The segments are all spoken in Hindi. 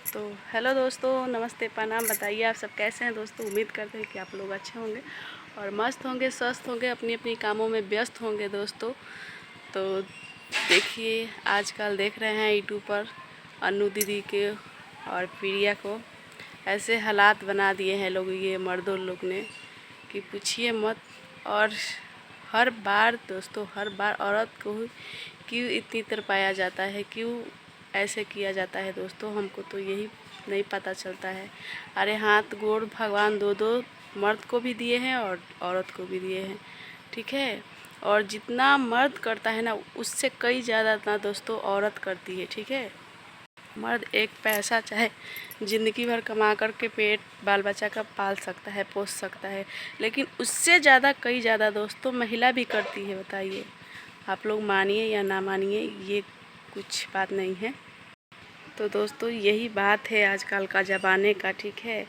तो हेलो दोस्तों, नमस्ते, प्रणाम। बताइए आप सब कैसे हैं दोस्तों। उम्मीद करते हैं कि आप लोग अच्छे होंगे और मस्त होंगे, स्वस्थ होंगे, अपनी अपनी कामों में व्यस्त होंगे दोस्तों। तो देखिए, आजकल देख रहे हैं यूट्यूब पर अनु दीदी के और प्रिया को ऐसे हालात बना दिए हैं लोग, ये मर्दों लोग ने, कि पूछिए मत। और हर बार दोस्तों, हर बार औरत को क्यों इतनी तरपाया जाता है, क्यों ऐसे किया जाता है दोस्तों, हमको तो यही नहीं पता चलता है। अरे हाथ गोड़ भगवान दो दो मर्द को भी दिए हैं और औरत को भी दिए हैं, ठीक है। और जितना मर्द करता है ना, उससे कई ज़्यादा ना दोस्तों औरत करती है, ठीक है। मर्द एक पैसा चाहे ज़िंदगी भर कमा कर के पेट बाल बच्चा का पाल सकता है, पोस सकता है, लेकिन उससे ज़्यादा कई ज़्यादा दोस्तों महिला भी करती है। बताइए, आप लोग मानिए या ना मानिए, ये कुछ बात नहीं है। तो दोस्तों यही बात है आजकल का ज़माने का, ठीक है।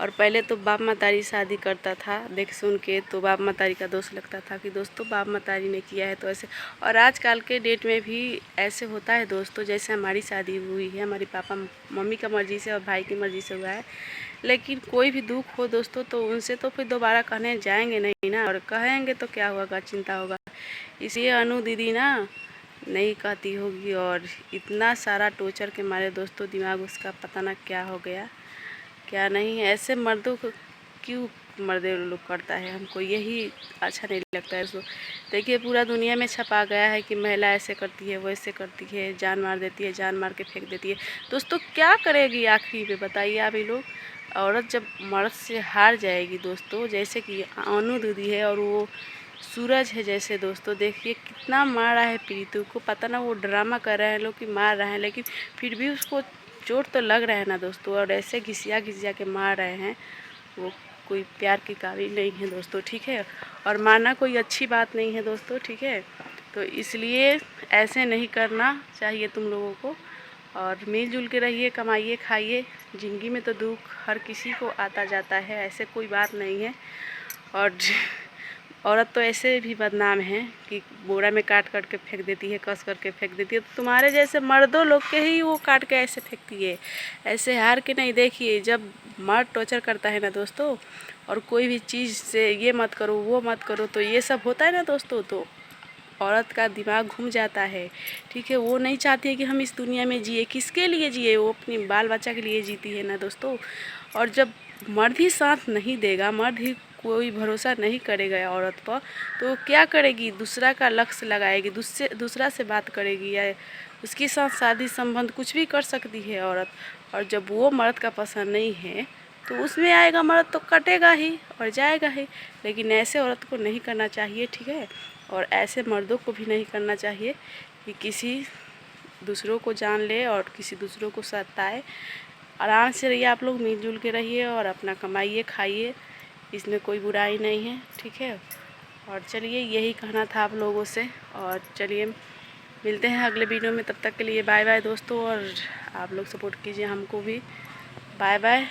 और पहले तो बाप मतारी शादी करता था देख सुन के, तो बाप मतारी का दोष लगता था कि दोस्तों बाप मतारी ने किया है तो ऐसे। और आजकल के डेट में भी ऐसे होता है दोस्तों, जैसे हमारी शादी हुई है, हमारी पापा मम्मी का मर्ज़ी से और भाई की मर्ज़ी से हुआ है, लेकिन कोई भी दुख हो दोस्तों तो उनसे तो फिर दोबारा कहने जाएंगे नहीं ना, और कहेंगे तो क्या होगा, चिंता होगा। इसलिए अनु दीदी ना नहीं कहती होगी, और इतना सारा टॉर्चर के मारे दोस्तों दिमाग उसका पता ना क्या हो गया क्या नहीं। ऐसे मर्दों को क्यों मर्दे लोग करता है, हमको यही अच्छा नहीं लगता है उसको। देखिए, पूरा दुनिया में छपा गया है कि महिला ऐसे करती है, वैसे करती है, जान मार देती है, जान मार के फेंक देती है। दोस्तों क्या करेगी आखिरी पे, बताइए आप ही लोग। औरत जब मर्द से हार जाएगी दोस्तों, जैसे कि अनु दीदी है और वो सूरज है जैसे दोस्तों, देखिए कितना मार रहा है प्रीतु को। पता ना वो ड्रामा कर रहे हैं लोग कि मार रहे हैं, लेकिन फिर भी उसको चोट तो लग रहा है ना दोस्तों, और ऐसे घिसिया घिसिया के मार रहे हैं। वो कोई प्यार की काबिल नहीं है दोस्तों, ठीक है। और मारना कोई अच्छी बात नहीं है दोस्तों, ठीक है। तो इसलिए ऐसे नहीं करना चाहिए तुम लोगों को, और मिलजुल के रहिए, कमाइए, खाइए। ज़िंदगी में तो दुख हर किसी को आता जाता है, ऐसे कोई बात नहीं है। और औरत तो ऐसे भी बदनाम है कि बोरा में काट काट के फेंक देती है, कस करके फेंक देती है। तो तुम्हारे जैसे मर्दों लोग के ही वो काट के ऐसे फेंकती है, ऐसे हार के नहीं। देखिए, जब मर्द टॉर्चर करता है ना दोस्तों, और कोई भी चीज़ से ये मत करो वो मत करो, तो ये सब होता है ना दोस्तों, तो औरत का दिमाग घूम जाता है, ठीक है। वो नहीं चाहती है कि हम इस दुनिया में जिए, किसके लिए जिए, वो अपनी बाल बच्चा के लिए जीती है ना दोस्तों। और जब मर्द ही साथ नहीं देगा, मर्द ही कोई भरोसा नहीं करेगा औरत पर, तो क्या करेगी, दूसरा का लक्ष्य लगाएगी, दूसरा से बात करेगी, या उसके साथ शादी संबंध कुछ भी कर सकती है औरत। और जब वो मर्द का पसंद नहीं है तो उसमें आएगा मर्द तो कटेगा ही और जाएगा ही। लेकिन ऐसे औरत को नहीं करना चाहिए, ठीक है। और ऐसे मर्दों को भी नहीं करना चाहिए कि किसी दूसरों को जान ले और किसी दूसरों को सताए। आराम से रहिए आप लोग, मिलजुल के रहिए और अपना कमाइए, खाइए, इसमें कोई बुराई नहीं है, ठीक है। और चलिए, यही कहना था आप लोगों से। और चलिए मिलते हैं अगले वीडियो में, तब तक के लिए बाय बाय दोस्तों। और आप लोग सपोर्ट कीजिए हमको भी। Bye bye.